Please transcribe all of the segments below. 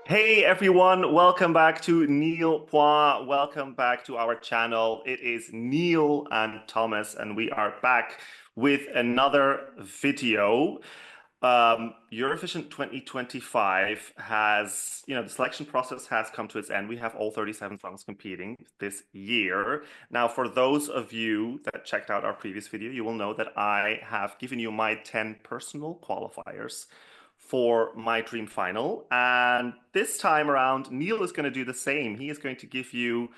Hey everyone, welcome back to Neil Point. Welcome back to our channel. It is Neil and Thomas, and we are back with another video. Eurovision 2025 has, the selection process has come to its end. We have all 37 songs competing this year. Now, for those of you that checked out our previous video, you will know that I have given you my 10 personal qualifiers for my dream final. And this time around, Neil is going to do the same. He is going to give you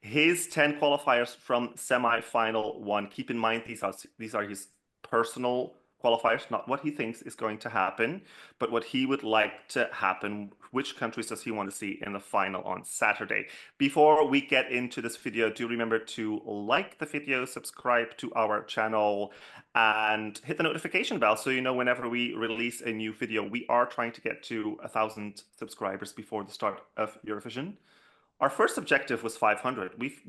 his 10 qualifiers from semi-final one. Keep in mind, these are his personal qualifiers, not what he thinks is going to happen, but what he would like to happen. Which countries does he want to see in the final on Saturday? Before we get into this video, do remember to like the video, subscribe to our channel, and hit the notification bell so you know whenever we release a new video. We are trying to get to 1,000 subscribers before the start of Eurovision. Our first objective was 500. We've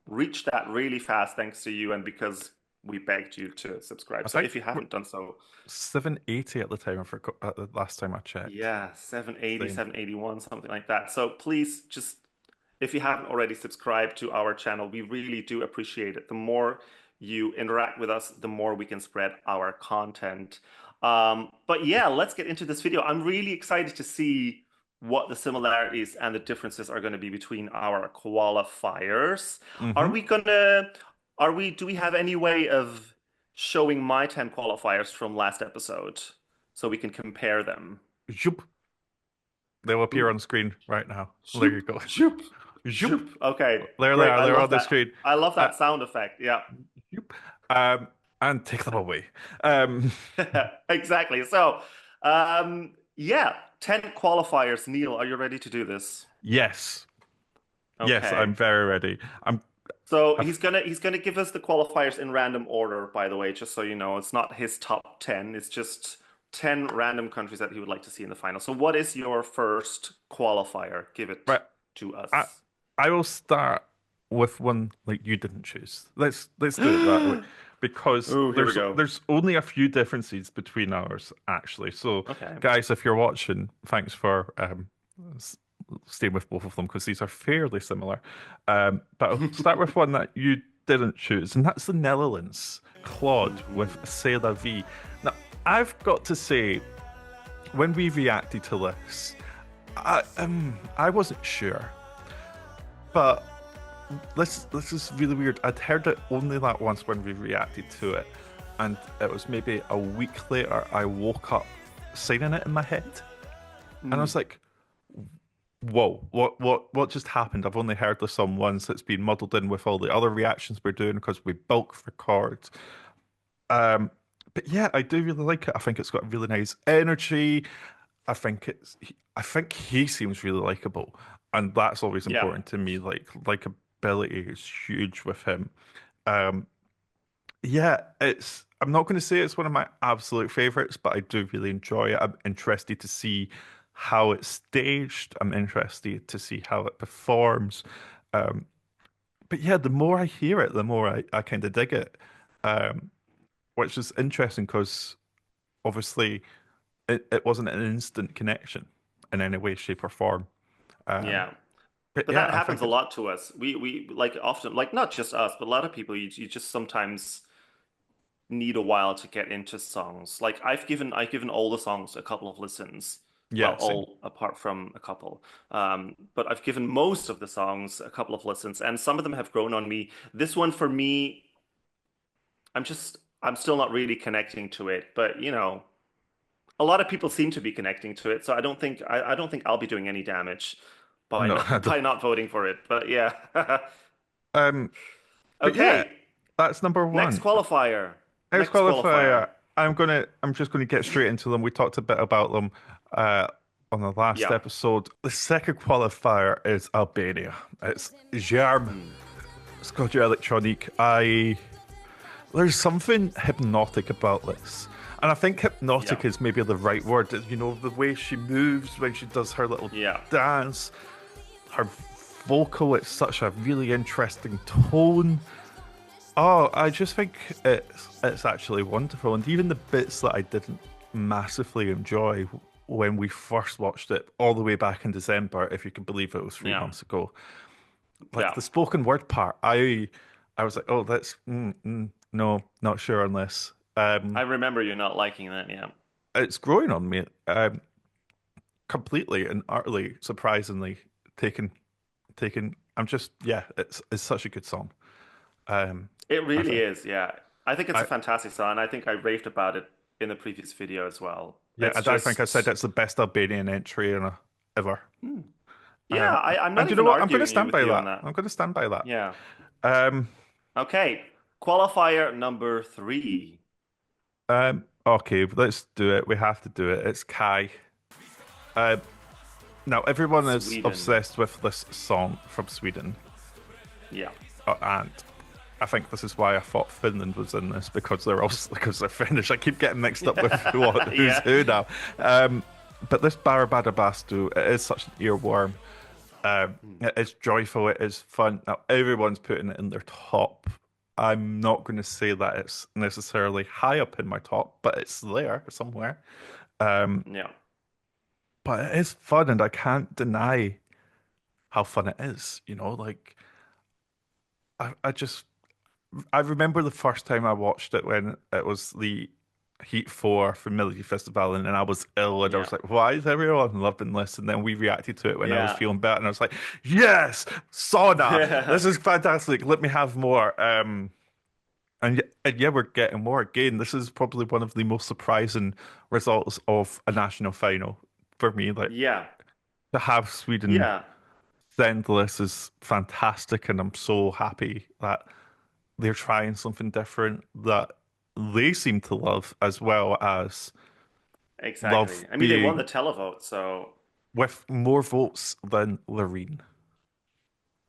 reached that really fast thanks to you and because we begged you to subscribe. I So think if you haven't done so, 780 at the time. The last time I checked. yeah, 780, Same. 781, something like that. So please just, if you haven't already subscribed to our channel, we really do appreciate it. The more you interact with us, the more we can spread our content. But yeah, let's get into this video. I'm really excited to see what the similarities and the differences are going to be between our qualifiers. Are Mm-hmm. we gonna, do we have any way of showing my 10 qualifiers from last episode so we can compare them? Zoop. They'll appear Ooh. on screen right now. There you Zoop, go. zoop, Zoop. zoop. Okay, There they great. are. I They're love on the that. screen. I love Uh, that sound effect. Yeah, Zoop. Um, and take them away. Um, exactly. So, yeah, 10 qualifiers. Neil, are you ready to do this? yes. Yes, Okay. I'm very ready. So I've, he's gonna give us the qualifiers in random order, by the way, just so you know. It's not his top 10. It's just 10 random countries that he would like to see in the final. So what is your first qualifier? Give it right. to I us. I will start with one like you didn't choose. Let's do it that way because Oh, here we there's go. there's only a few differences between ours actually. So Okay. guys, if you're watching, thanks for s- staying with both of them because these are fairly similar. But I'll start with one that you didn't choose, and that's the Netherlands, Claude with C'est la vie. Now, I've got to say, when we reacted to this, I wasn't sure. But this is really weird. I'd heard it only that once when we reacted to it, and it was maybe a week later I woke up singing it in my head, and I was like, "Whoa, what just happened?" I've only heard the song once. It's been muddled in with all the other reactions we're doing because we bulk record. Um, but yeah, I do really like it. I think it's got really nice energy. I think he seems really likable, and that's always Yeah. important to me. Like likability is huge with him. Um, yeah, it's. I'm not going to say it's one of my absolute favorites, but I do really enjoy it. I'm interested to see how it's staged. I'm interested to see how it performs. Um, but yeah, the more I hear it, the more I kind of dig it. Um, which is interesting because obviously it wasn't an instant connection in any way, shape, or form. Um, Yeah. but But yeah, that I happens think a it's lot to us. We like often, like not just us, but a lot of people, you just sometimes need a while to get into songs. Like I've given all the songs a couple of listens. Well, yeah, same. all apart from a couple. But I've given most of the songs a couple of listens, and some of them have grown on me. This one for me, I'm still not really connecting to it, but a lot of people seem to be connecting to it, so I don't think I'll be doing any damage by No, I not don't. by not voting for it. But yeah. Um, but yeah, Okay, that's number next one. qualifier. Next Next qualifier. qualifier. I'm just gonna get straight into them. We talked a bit about them uh on the last Yeah. episode. The second qualifier is Albania. It's Germ. Hmm. Scotch Electronic. There's something hypnotic about this. And I think Yeah. hypnotic is maybe the right word. You know, the way she moves when she does her little Yeah. dance, her vocal, it's such a really interesting tone. Oh, I just think it's actually wonderful. And even the bits that I didn't massively enjoy, when we first watched it all the way back in December, if you can believe it was three Yeah. months ago. Like Yeah. the spoken word part, I was like, oh, that's no, not sure on this. I remember you not liking that. Yeah. It's growing on me, completely and utterly, surprisingly taken taken. I'm just yeah, it's such a good song. Um, It I really think is. Yeah. I think it's a I fantastic song. I think I raved about it in the previous video as well. yeah, It's and I think I said just, that's the best Albanian entry ever. hmm. Yeah, I'm And not you know even what? I'm going to arguing you stand with by you on that. that. I'm going to stand by that. Yeah. Um, Okay. Qualifier number three. okay, let's do it. We have to do it. It's Kai. Uh, Now everyone is Sweden. obsessed with this song from Sweden, Yeah. and I think this is why I thought Finland was in this because they're also because they're Finnish. I keep getting mixed up with who's Yeah. who now. But this Barabada Bastu, it is such an earworm. It is joyful. It is fun. Now everyone's putting it in their top. I'm not going to say that it's necessarily high up in my top, but it's there somewhere. Um, Yeah. but it is fun, and I can't deny how fun it is. You know, like I just I remember the first time I watched it when it was the Heat 4 from Melody Festival, and then I was ill, and I Yeah. was like, why is everyone loving this? And then we reacted to it when I was Yeah. feeling better, and I was like, yes, sauna, Yeah. this is fantastic. Let me have more. And yeah, we're getting more again. This is probably one of the most surprising results of a national final for me. Like Yeah. to have Sweden Yeah. send this is fantastic, and I'm so happy that they're trying something different that they seem to love as well as love Exactly. I mean, they won the being televote, so with more votes than Loreen.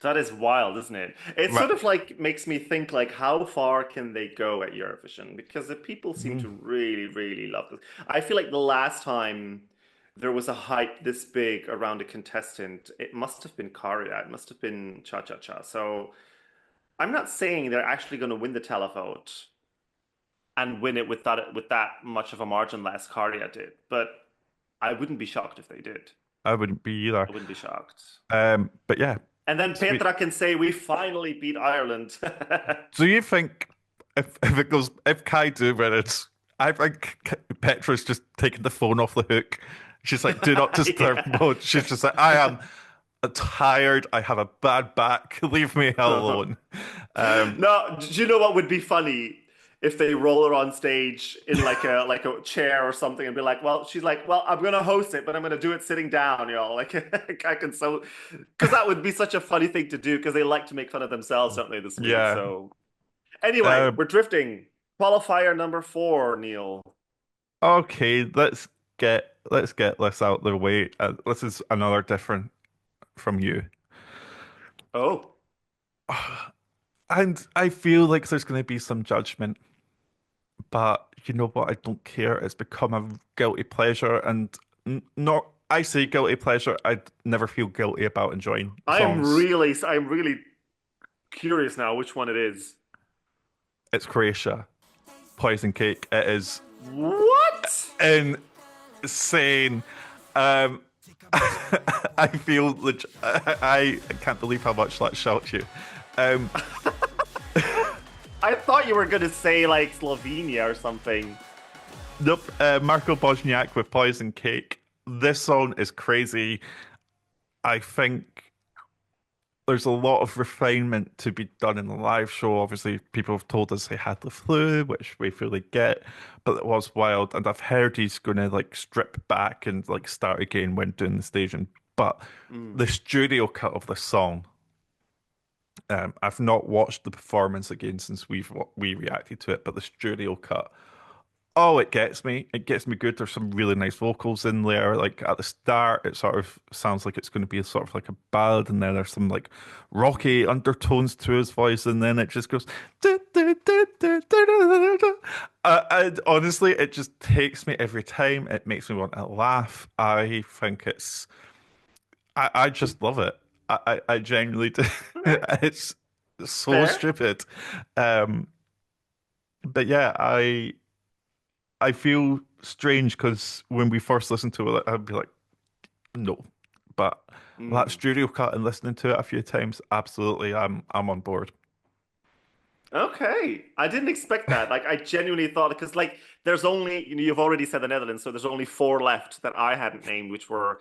that is wild, isn't it? It Right. sort of like makes me think like how far can they go at Eurovision? Because the people seem Mhm. to really, really love this. I feel like the last time there was a hype this big around a contestant, it must have been Karia, it must have been Cha Cha Cha. So I'm not saying they're actually going to win the televote and win it with that much of a margin last Karia did, but I wouldn't be shocked if they did. I wouldn't be either. I wouldn't be shocked. But yeah, And then sweet. Petra can say, "We finally beat Ireland." Do you think if it goes if Kai do win it, I think Petra's just taking the phone off the hook. She's like, "Do not disturb Yeah. mode." She's just like, "I am tired. I have a bad back. Leave me alone." Um, No, do you know what would be funny if they roll her on stage in like a chair or something and be like, "Well," she's like, "Well, I'm gonna host it, but I'm gonna do it sitting down, y'all." Like I can so because that would be such a funny thing to do because they like to make fun of themselves, don't they, this week? yeah. So anyway, Um, we're drifting. Qualifier number four, Neil. Okay, let's get this out the way. This is another different from you. Oh, And I feel like there's going to be some judgment, but you know what? I don't care. It's become a guilty pleasure, and not. I say guilty pleasure. I never feel guilty about enjoying songs. I'm really curious now which one it is. It's Croatia, Poison Cake. It is What? insane. Um, I feel I can't believe how much that shocked you. Um, I thought you were gonna say like Slovenia or something. nope, Marco Bosniak with Poison Cake. This song is crazy. I think there's a lot of refinement to be done in the live show. Obviously, people have told us he had the flu, which we fully get, but it was wild. And I've heard he's going to like strip back and like start again when doing the staging. But Mm. the studio cut of the song, I've not watched the performance again since we reacted to it, but the studio cut. Oh, it gets me. It gets me good. There's some really nice vocals in there. Like at the start, it sort of sounds like it's going to be a sort of like a ballad, and then there's some like rocky undertones to his voice, and then it just goes. And honestly, it just takes me every time. It makes me want to laugh. I think I just love it. I genuinely do. Okay, It's so fair. stupid. Um, but yeah, I. I feel strange because when we first listened to it, I'd be like, no. But that Mm. studio cut and listening to it a few times, absolutely, I'm on board. Okay, I didn't expect that. Like, I genuinely thought because there's only you've already said the Netherlands, so there's only four left that I hadn't named, which were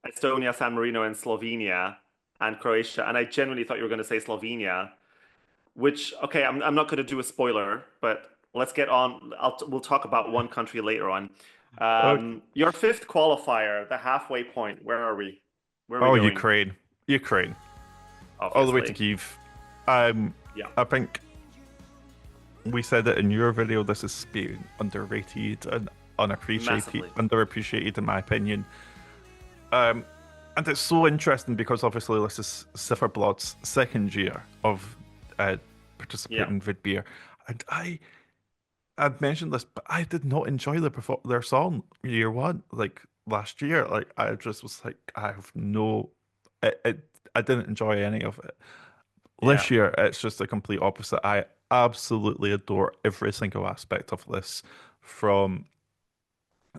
Estonia, San Marino, and Slovenia, and Croatia. And I genuinely thought you were going to say Slovenia. Which, okay, I'm not going to do a spoiler, but let's get on. We'll talk about one country later on. Okay. Your fifth qualifier, the halfway point. Where are we? Where are we Oh, going? Ukraine, Ukraine, all the way to Obviously, Kyiv. Um, yeah, I think we said it in your video. This is being underrated and unappreciated, massively. underappreciated in my opinion. Um, and it's so interesting because obviously this is Cipherblood's second year of uh, Yeah, participating in Vidbeer, and I've mentioned this, but I did not enjoy their song year one, like last year. Like I just was like, I have no, I didn't enjoy any of it. yeah, This year, it's just the complete opposite. I absolutely adore every single aspect of this, from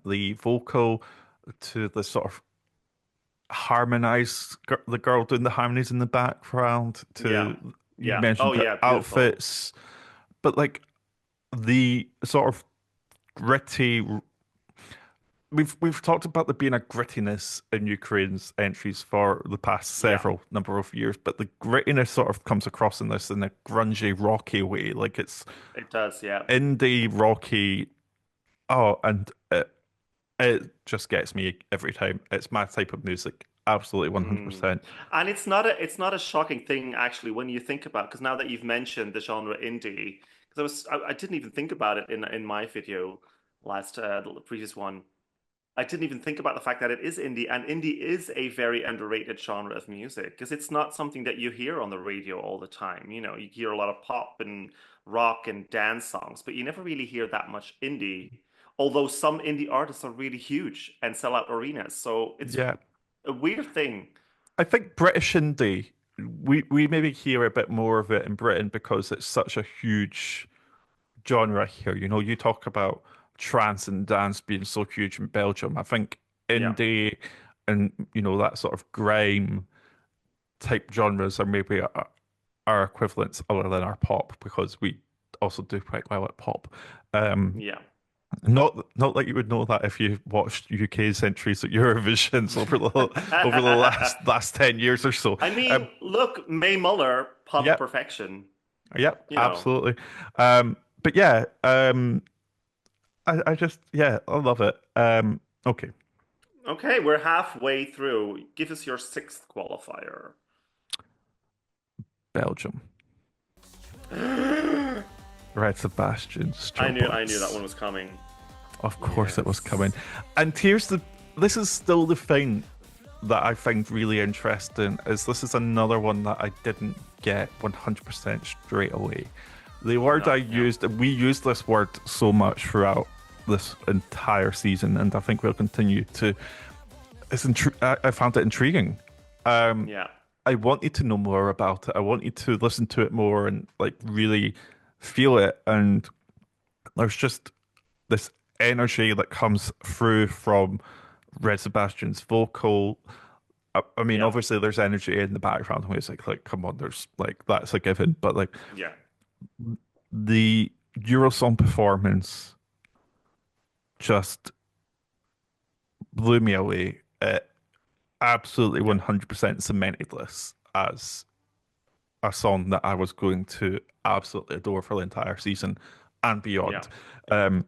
the vocal to the sort of the girl doing the harmonies in the background yeah, to you yeah. Oh, mentioned the yeah, beautiful. outfits, but like the sort of gritty. We've talked about there being a grittiness in Ukraine's entries for the past Yeah, several number of years, but the grittiness sort of comes across in this in a grungy, rocky way. Like it's it does. Yeah. indie, rocky. Oh, and it just gets me every time. It's my type of music. Absolutely Mm. 100%. And it's not a shocking thing actually when you think about because now that you've mentioned the genre indie, because I didn't even think about it in my video last the previous one. I didn't even think about the fact that it is indie, and indie is a very underrated genre of music because it's not something that you hear on the radio all the time. You hear a lot of pop and rock and dance songs, but you never really hear that much indie. Although some indie artists are really huge and sell out arenas, so it's Yeah. a weird thing. I think British indie, we maybe hear a bit more of it in Britain because it's such a huge genre here. You know, you talk about trance and dance being so huge in Belgium. I think Yeah, indie and that sort of grime type genres are maybe our equivalents other than our pop because we also do quite well at pop. Um, yeah. not like you would know that if you watched UK's entries at Eurovisions over the last 10 years or so. I Um, mean, look, May Muller, pop yep, perfection. yep, You know. absolutely. But yeah, I just yeah, I love it. Okay, Okay, we're halfway through. Give us your sixth qualifier. Belgium, I Red Sebastian, knew that Strawbots. one was coming. Of course, it was coming. Yes. And this is still the thing that I find really interesting is this is another one that I didn't get 100% straight away. The word I No, yeah. used, we used this word so much throughout this entire season, and I think we'll continue to. I found it intriguing. Um, Yeah. I want you to know more about it. I want you to listen to it more and like really feel it. And there's just this energy that comes through from Red Sebastian's vocal. I mean, Yeah. obviously there's energy in the background music. Like, come on, there's like that's a given. But like Yeah. the Eurosong performance just blew me away. It absolutely Yeah. 100% cemented this as a song that I was going to absolutely adore for the entire season and Yeah. beyond. Um,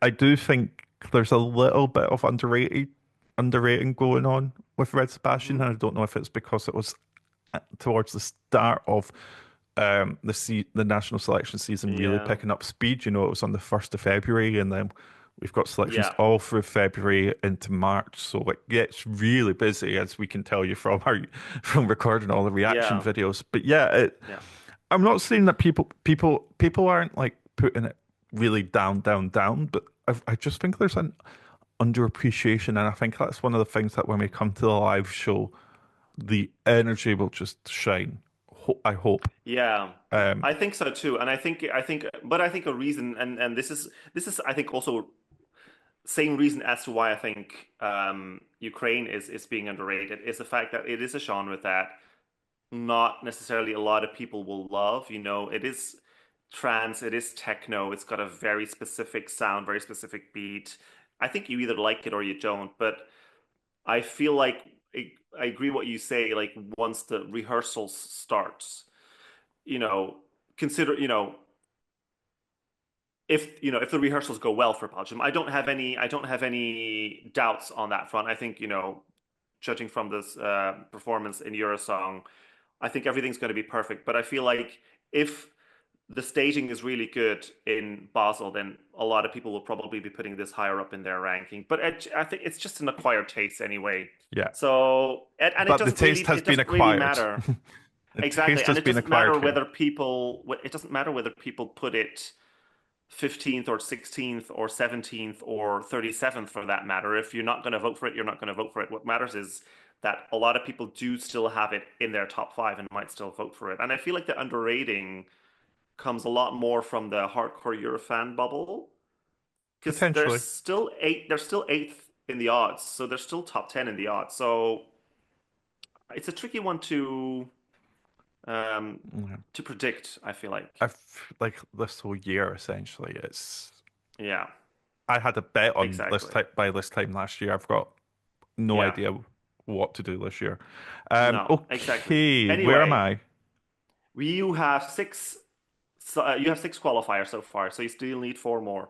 I do think there's a little bit of underrating going on with Red Sebastian, Hmm. and I don't know if it's because it was towards the start of the national selection season really Yeah. picking up speed. You know, it was on the 1st of February, and then we've got selections Yeah. all through February into March. So like, yeah, it's really busy, as we can tell you from our from recording all the reaction Yeah. videos. But yeah, Yeah. I'm not saying that people aren't like putting it really down, but I just think there's an underappreciation, and I think that's one of the things that when we come to the live show, the energy will just shine I hope. Yeah, Um, I think so too. And but I think a reason, and this is I think also same reason as to why I think Ukraine is being underrated is the fact that it is a genre that not necessarily a lot of people will love. You know, it is trance, it is techno, it's got a very specific sound, very specific beat. I think you either like it or you don't, but I feel like I agree what you say, like once the rehearsals starts, you know, consider, if the rehearsals go well for Belgium, I don't have any doubts on that front. I think, judging from this performance in Eurosong, I think everything's going to be perfect. But I feel like if the staging is really good in Basel, then a lot of people will probably be putting this higher up in their ranking. But I think it's just an acquired taste anyway. yeah, So and but the taste has it been doesn't really acquired. matter. The Exactly, taste and has been acquired here. it doesn't matter whether people put it 15th or 16th or 17th or 37th for that matter. If you're not going to vote for it, you're not going to vote for it. What matters is that a lot of people do still have it in their top five and might still vote for it. And I feel like the underrating comes a lot more from the hardcore Eurofan bubble because Potentially. they're still eighth in the odds, so they're still top 10 in the odds. So it's a tricky one um, Yeah. to predict, I feel like. I've like this whole year essentially. Yeah, I had a bet on this exactly. time by this time last year. I've got no Yeah. idea what to do this year. No, exactly. Okay, where am Anyway, I? you have six. You have six qualifiers so far, so you still need four more.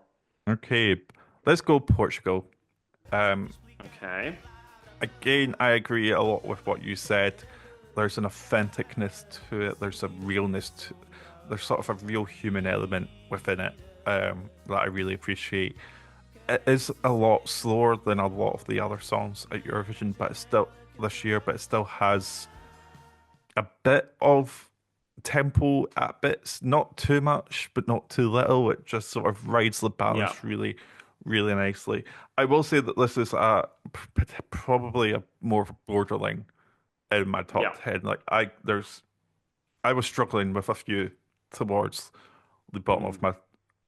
Okay, let's go Portugal. Um, Okay. Again, I agree a lot with what you said. There's an authenticness to it. There's a realness to. There's sort of a real human element within it that I really appreciate. It is a lot slower than a lot of the other songs at Eurovision, but it's still this year, but it still has a bit of tempo at bits, not too much, but not too little. It just sort of rides the Yeah. balance really, really nicely. I will say that this is probably a more borderline in my Yeah. top 10. I was struggling with a few towards the bottom of Mhm.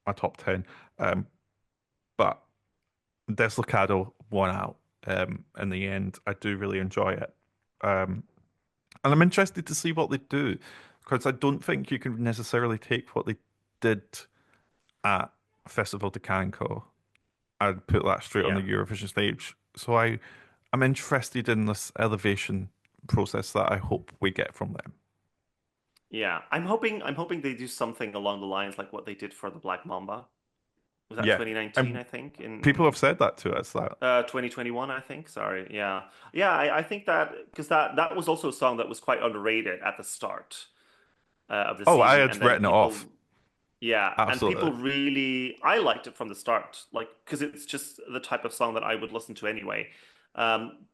my top 10. Um, but Deslocado won out in the end. I do really enjoy it. Um, and I'm interested to see what they do because I don't think you can necessarily take what they did at Festival de Cannes and put that straight on the Yeah. Eurovision stage. So I'm interested in this elevation process that I hope we get from them. Yeah. I'm hoping they do something along the lines like what they did for the Black Mamba. Was that Yeah, 2019, and I think? people In have said that to us that 2021, I think. Sorry. Yeah. Yeah, I think that because that was also a song that was quite underrated at the start of the oh, I season, had and then written it off. people Absolutely. really, I liked it from the start, like because it's just the type of song that I would listen to anyway. Um,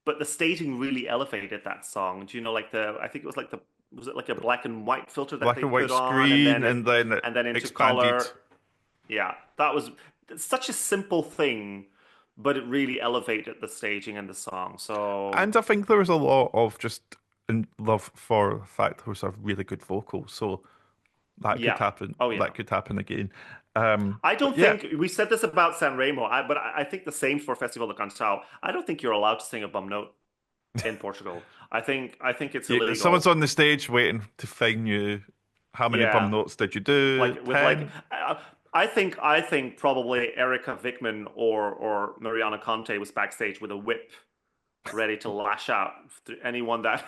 but the staging really elevated that song. Do you know, like I think it was like was it like a black and white filter that Black they and white put on, and screen then and then it into expanded. color. Yeah, that was such a simple thing, but it really elevated the staging and the song. So And I think there was a lot of just love for the fact there was a really good vocal. So that could yeah, happen. oh yeah. That could happen again. I But don't yeah, think we said this about San Remo, but I think the same for Festival de Canção. I don't think you're allowed to sing a bum note in Portugal. I think it's someone's illegal. on the stage waiting to fine you. How many bum Yeah, notes did you do? like with like 10? I think probably Erica Vickman or Mariana Conte was backstage with a whip ready to lash out to anyone that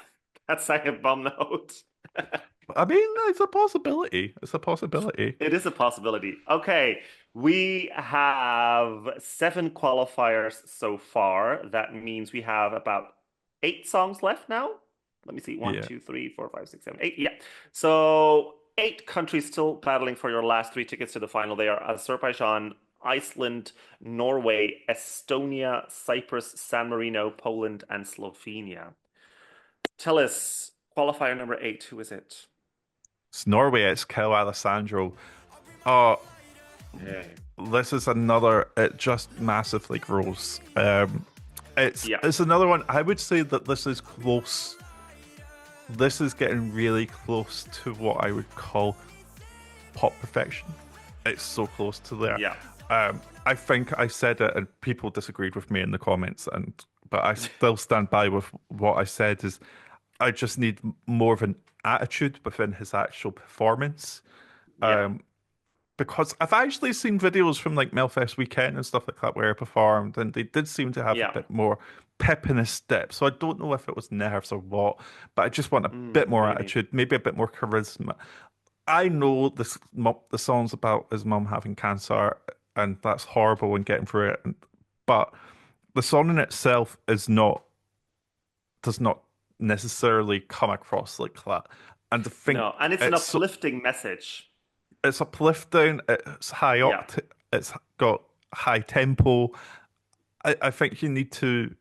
that sang a bum note. I mean, it's a possibility. It's a possibility. It is a possibility. Okay, we have seven qualifiers so far. That means we have about eight songs left now. Let me see. One, Yeah. two, three, four, five, six, seven, eight. Yeah. So eight countries still battling for your last three tickets to the final. They are Azerbaijan, Iceland, Norway, Estonia, Cyprus, San Marino, Poland, and Slovenia. Tell us, qualifier number eight, who is it? It's Norway. It's Kel Alessandro. Oh, Hey. this is another. It just massively grows. It's Yeah. it's another one. I would say that this is close this is getting really close to what I would call pop perfection. It's so close to there. Yeah. I think I said it, and people disagreed with me in the comments, and but I still stand by with what I said. Is I just need more of an attitude within his actual performance. Yeah. Because I've actually seen videos from like Melfest weekend and stuff like that where he performed, and they did seem to have a Yeah. bit more pep in his step. So I don't know if it was nerves or what, but I just want a bit more Maybe. attitude, maybe a bit more charisma. I know the song's about his mum having cancer, and that's horrible and getting through it. But the song in itself does not necessarily come across like that. And I think No, and it's an uplifting message. it's uplifting. It's high Yeah. octane. It's got high tempo. I think you need to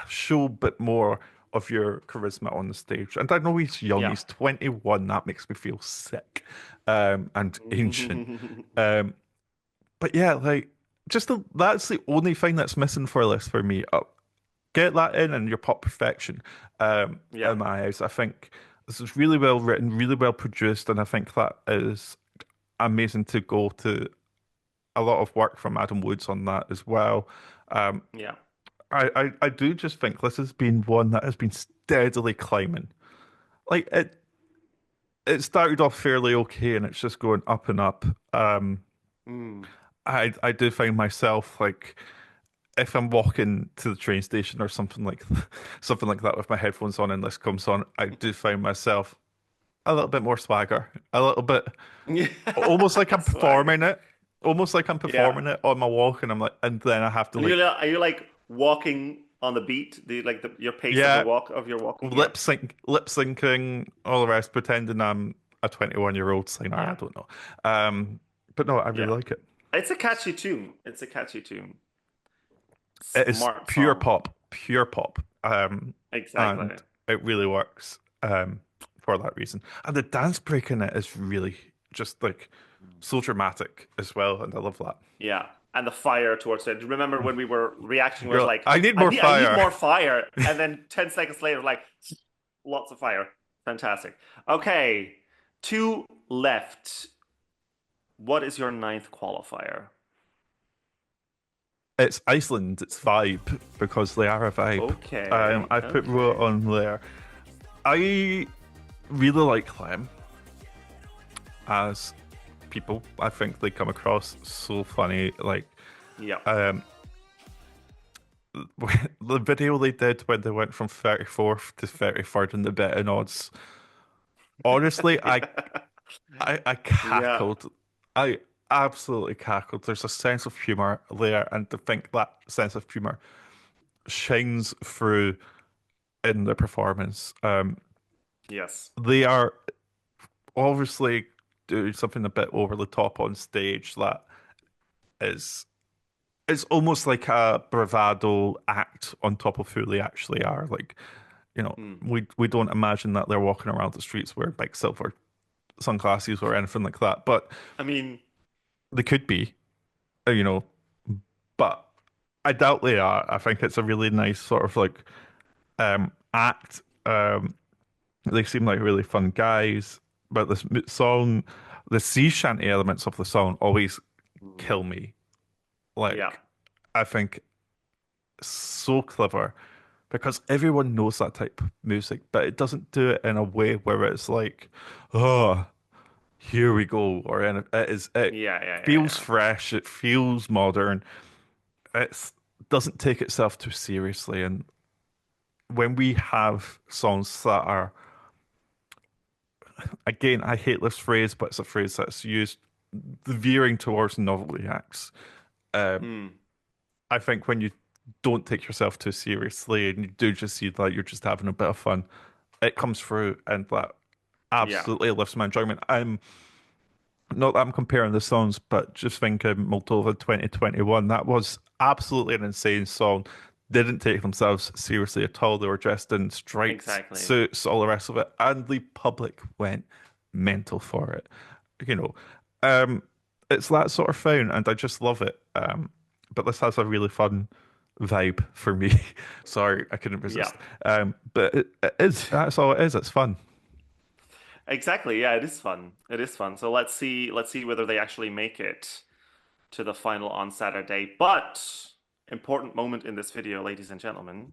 show a bit more of your charisma on the stage. And I know he's young, Yeah. he's 21. That makes me feel sick, and ancient. Um, but yeah, like that's the only thing that's missing for this for me. Get that in and your pop perfection. Yeah. In my eyes, I think this is really well written, really well produced, and I think that is amazing to go to a lot of work from Adam Woods on that as well. Um, Yeah. I do just think this has been one that has been steadily climbing. Like it started off fairly okay and it's just going up and up. Mm. I do find myself like if I'm walking to the train station or something like that with my headphones on and this comes on, I do find myself a little bit more swagger, a little bit Yeah. almost like I'm Swag. performing it, almost like I'm Yeah. performing it on my walk, and I'm like, and then I have to And like, are you like walking on the beat? Do you like your pace of yeah, your walking? Yeah. lip syncing, all the rest, pretending I'm a 21-year-old singer. I Yeah. don't know, um, but no, I really Yeah. like it. It's a catchy tune. It's a catchy tune. It is Smart song. pure pop, Exactly. and it really works, for that reason. And the dance break in it is really just like so dramatic as well, and I love that. Yeah. And the fire towards it. Remember when we were reacting, we You're was like, like, I need more I need fire. more fire. And then 10 seconds later, like, lots of fire. Fantastic. Okay. Two left. What is your ninth qualifier? It's Iceland, it's vibe because they are a vibe. Okay. I put Rua Okay. on there. I really like them as people. I think they come across so funny. Like, Yeah. um, the video they did when they went from 34th to 33rd in the betting odds. Honestly, I Yeah. cackled. I absolutely cackled. There's a sense of humor there, and to think that sense of humor shines through in the performance. Yes. They are obviously doing something a bit over the top on stage that is it's almost like a bravado act on top of who they actually are. Like, Hmm. we don't imagine that they're walking around the streets wearing big silver sunglasses or anything like that, but I mean, they could be, uh, you know, but I doubt they are. I think it's a really nice sort of like act. They seem like really fun guys, but song, the sea shanty elements of the song always mm, kill me. yeah. Like, I think so clever because everyone knows that type of music, but it doesn't do it in a way where it's like, oh, here we go, or it Yeah. Yeah. Yeah. feels Yeah. fresh, it feels modern, it doesn't take itself too seriously, and when we have songs that are again, I hate this phrase, but it's a phrase that's used veering towards novelty acts. Um, Hmm. I think when you don't take yourself too seriously and you do just see that you're just having a bit of fun, it comes through and that Yeah. absolutely lifts my enjoyment. I'm not that I'm comparing the songs, but just thinking Moldova 2021, that was absolutely an insane song. Didn't take themselves seriously at all. They were dressed in striped Exactly. suits, all the rest of it, and the public went mental for it. You know, um, it's that sort of thing, and I just love it. But this has a really fun vibe for me. Sorry, I couldn't Yeah, resist. But it is. That's all it is. It's fun. exactly. Yeah, it is fun. It is fun. So let's see whether they actually make it to the final on Saturday. But important moment in this video, ladies and gentlemen.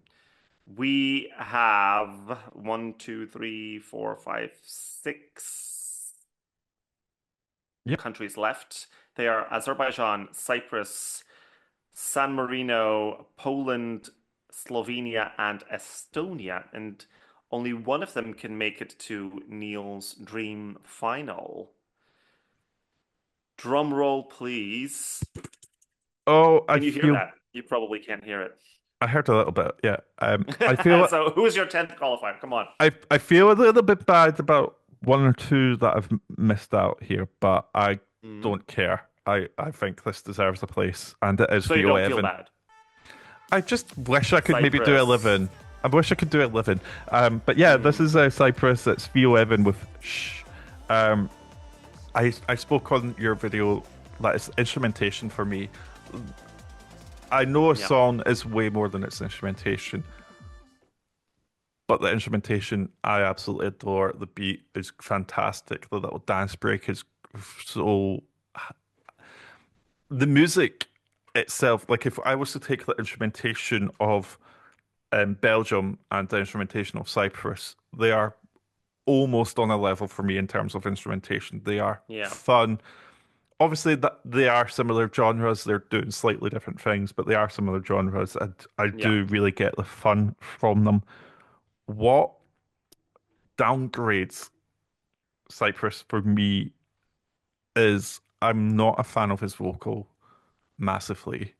We have one, two, three, four, five, six Yep. countries left. They are Azerbaijan, Cyprus, San Marino, Poland, Slovenia, and Estonia. And only one of them can make it to Neil's dream final. Drum roll, please. Oh, I Can you hear feel. that? You probably can't hear I heard a little bit. Yeah. I feel. it. So, who is your 10th qualifier? Come on. I feel a little bit bad about one or two that I've missed out here, but I Mhm. don't care. I think this deserves a place, and it is So, you don't feel VO11. bad. I just wish I could maybe do Cyprus. 11. I wish I could do 11. But yeah, this Mm, is Cyprus. It's VO11 with shh. Um, I spoke on your video that it's instrumentation for me. I know a yeah. song is way more than its instrumentation, but the instrumentation I absolutely adore. The beat is fantastic. The little dance break is so. The music itself, like if I was to take the instrumentation of Belgium and the instrumentation of Cyprus, they are almost on a level for me in terms of instrumentation. They are Yeah. fun. Obviously, that they are similar genres. They're doing slightly different things, but they are similar genres. And I Yeah. do really get the fun from them. What downgrades Cyprus for me is I'm not a fan of his vocal massively,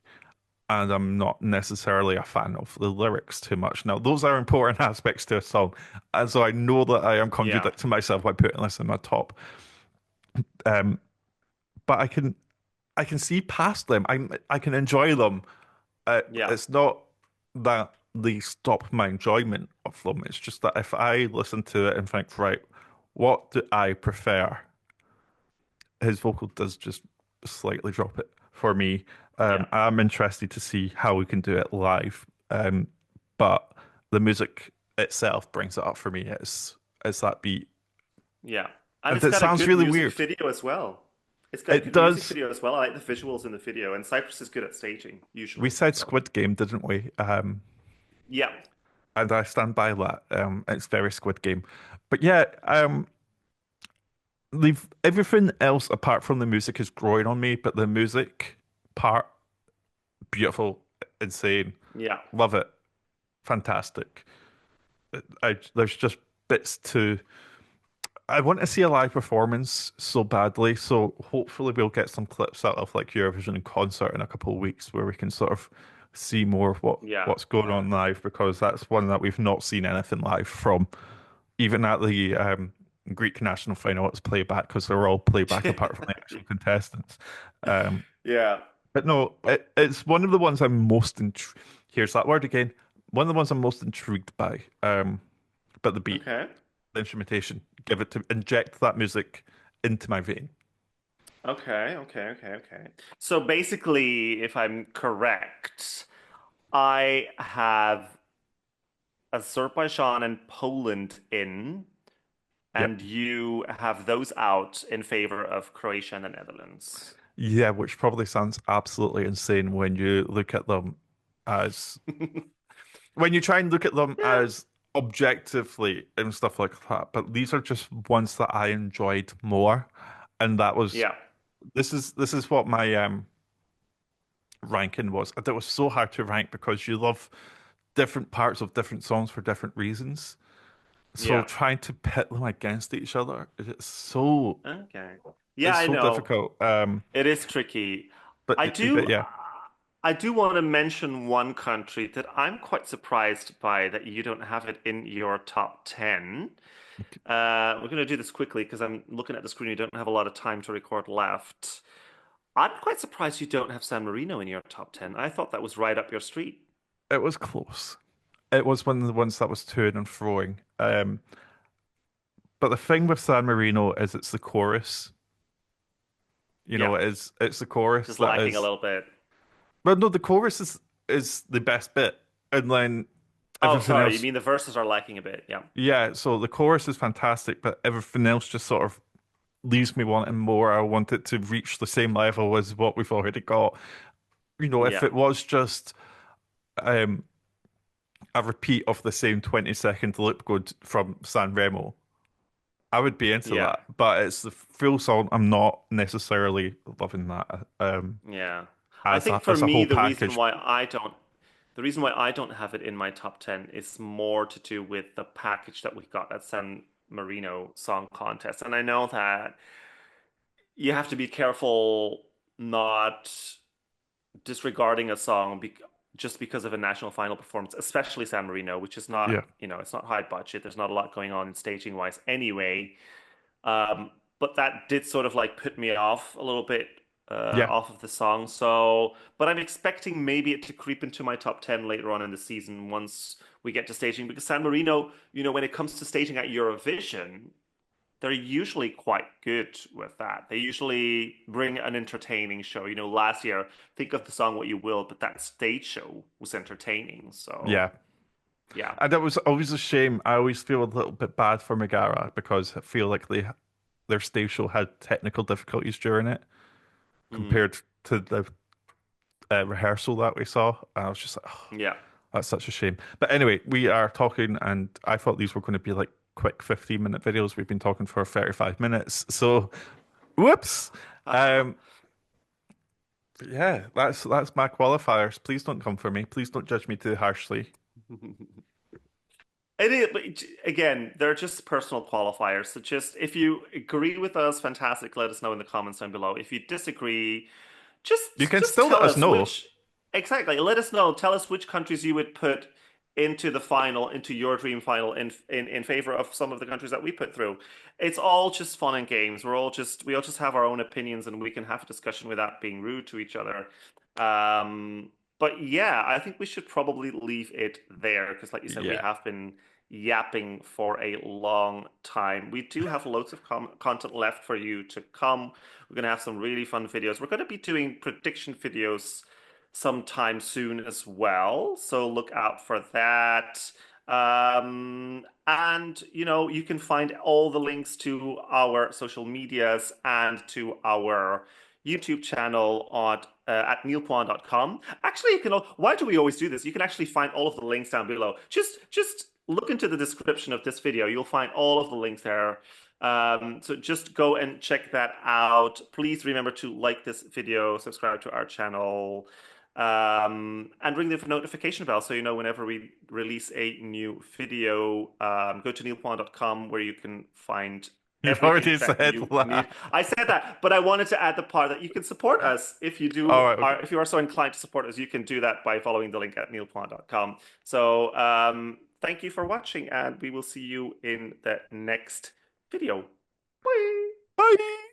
and I'm not necessarily a fan of the lyrics too much. Now, those are important aspects to a song, and so I know that I am Yeah. contradicting myself by putting this in my top. Um, but I can see past them. I can enjoy them. Yeah. It's not that they stop my enjoyment of them. It's just that if I listen to it and think, right, what do I prefer? His vocal does just slightly drop it for me. Yeah. I'm interested to see how we can do it live. But the music itself brings it up for me. It's that beat. Yeah. And And it's it got a sounds good really music weird. video as well. It's got a It good music does. video as well. I like the visuals in the video, and Cyprus is good at staging, We usually. said So, Squid Game, didn't we? yeah. And I stand by that. It's very Squid Game. But yeah, leave everything else apart from the music is growing on me, but the music part, beautiful, insane, Yeah. love it, fantastic. There's just bits to. I want to see a live performance so badly, so hopefully we'll get some clips out of like Eurovision in concert in a couple of weeks where we can sort of see more of Yeah. what's going on live because that's one that we've not seen anything live from. Even at the Greek national final, it's playback because they're all playback apart from the actual contestants. Um, Yeah. but no, it's one of the ones I'm most here's that word again. One of the ones I'm most intrigued by. But the beat, Okay. the instrumentation, give it to inject that music into my vein. Okay. Okay. Okay. Okay. So basically, if I'm correct, I have Azerbaijan and Poland in, Yep. and you have those out in favor of Croatia and the Netherlands. Yeah, which probably sounds absolutely insane when you look at them as when you try and look at them Yeah. as objectively and stuff like that. But these are just ones that I enjoyed more, and that was Yeah. this is what my ranking was. And it was so hard to rank because you love different parts of different songs for different reasons. So Yeah. trying to pit them against each other Okay. Yeah, it's I so know. difficult. It is tricky. But I but do yeah, I do want to mention one country that I'm quite surprised by that you don't have it in your top 10. We're going to do this quickly because I'm looking at the screen. You don't have a lot of time to record left. I'm quite surprised you don't have San Marino in your top 10. I thought that was right up your street. it was close. It was one of the ones that was toing and froing. But the thing with San Marino is it's the chorus. You Yeah, know, it's the chorus just that lacking a is. little bit. Well, no, the chorus is. is the best bit, and then Oh, everything sorry. You else. mean the verses are lacking a bit? Yeah. Yeah, so the chorus is fantastic, but everything else just sort of leaves me wanting more. I want it to reach the same level as what we've already got. You know, if Yeah. it was just um a repeat of the same 20-second loop code from San Remo, I would be into Yeah. that. But it's the full song. I'm not necessarily loving that Yeah. I as think a for me, whole package. the reason why I don't have it in my top 10 is more to do with the package that we got at San Marino Song Contest. And I know that you have to be careful not disregarding a song just because of a national final performance, especially San Marino, which is not, Yeah, it's not high budget. There's not a lot going on in staging wise anyway. Um, but that did sort of like put me off a little bit yeah, off of the song. So, but I'm expecting maybe it to creep into my top 10 later on in the season once we get to staging because San Marino, when it comes to staging at Eurovision, they're usually quite good with that. They usually bring an entertaining show. Last year, think of the song what you will, but that stage show was entertaining. So, yeah. yeah. And it was always a shame. I always feel a little bit bad for Megara because I feel like their stage show had technical difficulties during it Mm, compared to the rehearsal that we saw. And I was just like, oh, yeah. that's such a shame. But anyway, we are talking, and I thought these were going to be like quick 15-minute videos. We've been talking for 35 minutes. So, whoops. Um, but yeah, that's my qualifiers. Please don't come for me. Please don't judge me too harshly. It is, but again, they're just personal qualifiers. So just if you agree with us, fantastic. Let us know in the comments down below. If you disagree, You just can just still let tell us us know. which exactly. Let us know. Tell us which countries you would put into the final, into your dream final, in favor of some of the countries that we put through. It's all just fun and games. We all just have our own opinions, and we can have a discussion without being rude to each other. But yeah, I think we should probably leave it there because, like you said, we Yeah. have been yapping for a long time. We do have loads of content left for you to come. We're going to have some really fun videos. We're going to be doing prediction videos sometime soon as well. So look out for that. And you can find all the links to our social medias and to our YouTube channel at neilpoin.com. Actually, why do we always do this? You can actually find all of the links down below. Just look into the description of this video. You'll find all of the links there. So just go and check that out. Please remember to like this video, subscribe to our channel, and ring the notification bell so you know whenever we release a new video. Go to neilpoin.com where you can find You've everything already that said you need. that. I said that, but I wanted to add the part that you can support us if you All right, okay. if you are so inclined to support us. You can do that by following the link at neilpoin.com. So thank you for watching, and we will see you in the next video. Bye. Bye.